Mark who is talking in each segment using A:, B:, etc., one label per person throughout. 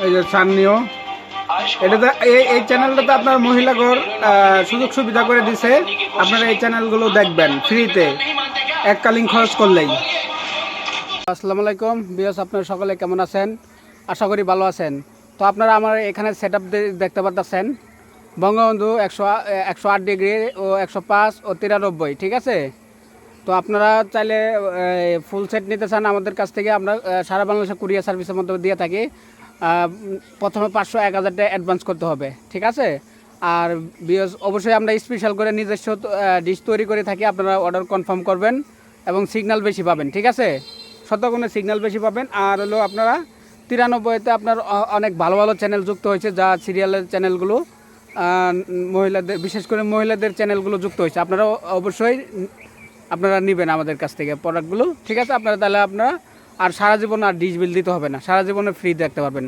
A: এই যে সান্নিও এটাতে এই চ্যানেলটাতে আপনার মহিলাগর সুযোগ সুবিধা করে দিছে। আপনারা এই চ্যানেলগুলো দেখবেন ফ্রিতে, এককালীন খরচ করলেই। আসসালামু আলাইকুম বিয়স, আপনারা সকলে কেমন আছেন? আশা করি ভালো আছেন। তো আপনারা আমার এখানে সেট আপ দেখতে পাচ্ছেন, বঙ্গবন্ধু 108 ডিগ্রি ও 105 ও 93, ঠিক আছে? তো আপনারা চাইলে ফুল সেট নিতে চান আমাদের কাছ থেকে, আমরা সারা বাংলাদেশে কুরিয়ার সার্ভিসের মধ্যে দিয়ে থাকি। প্রথমে 500-1000 টাকা অ্যাডভান্স করতে হবে, ঠিক আছে? আর বিয়স অবশ্যই আমরা স্পেশাল করে নিজস্ব ডিশ তৈরি করে থাকি। আপনারা অর্ডার কনফার্ম করবেন এবং সিগন্যাল বেশি পাবেন, ঠিক আছে? শতগুণে সিগন্যাল বেশি পাবেন। আর হলো আপনারা 93-তে আপনার অনেক ভালো ভালো চ্যানেল যুক্ত হয়েছে, যা সিরিয়ালের চ্যানেলগুলো মহিলাদের, বিশেষ করে মহিলাদের চ্যানেলগুলো যুক্ত হয়েছে। আপনারা অবশ্যই আপনারা নেবেন আমাদের কাছ থেকে প্রোডাক্টগুলো, ঠিক আছে? আপনারা তাহলে আপনারা আর সারা জীবন আর ডিশ বিল দিতে হবে না, সারা জীবনে ফ্রি দেখতে পারবেন।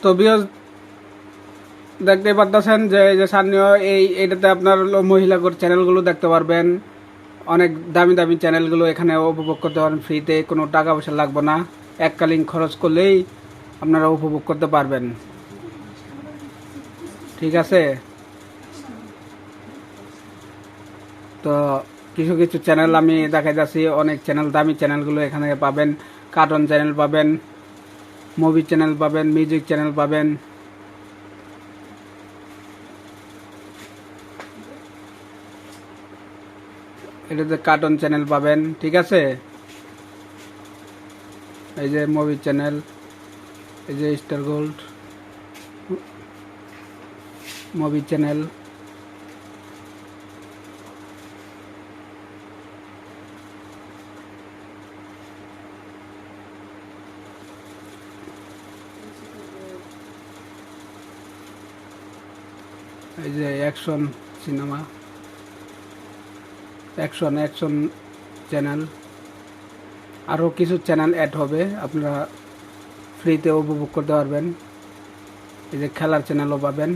A: তো বিয়স দেখতে পাচ্ছেন যে সামনেও এইটাতে আপনার মহিলাগর চ্যানেলগুলো দেখতে পারবেন। অনেক দামি দামি চ্যানেলগুলো এখানে উপভোগ করতে পারবেন ফ্রিতে, কোনো টাকা পয়সা লাগবে না। এককালীন খরচ করলেই আপনারা উপভোগ করতে পারবেন, ঠিক আছে? তো কিছু কিছু চ্যানেল আমি দেখাই যাচ্ছি, অনেক চ্যানেল, দামি চ্যানেলগুলো এখানে পাবেন। কার্টুন চ্যানেল পাবেন, মুভি চ্যানেল পাবেন, মিউজিক চ্যানেল পাবেন। এটাতে কার্টুন চ্যানেল পাবেন, ঠিক আছে? এই যে মুভি চ্যানেল, এই যে স্টার গোল্ড মুভি চ্যানেল, এই যে অ্যাকশন সিনেমা, অ্যাকশন চ্যানেল, আরও কিছু চ্যানেল অ্যাড হবে, আপনারা ফ্রিতে উপভোগ করতে পারবেন। এই যে খেলার চ্যানেলও পাবেন।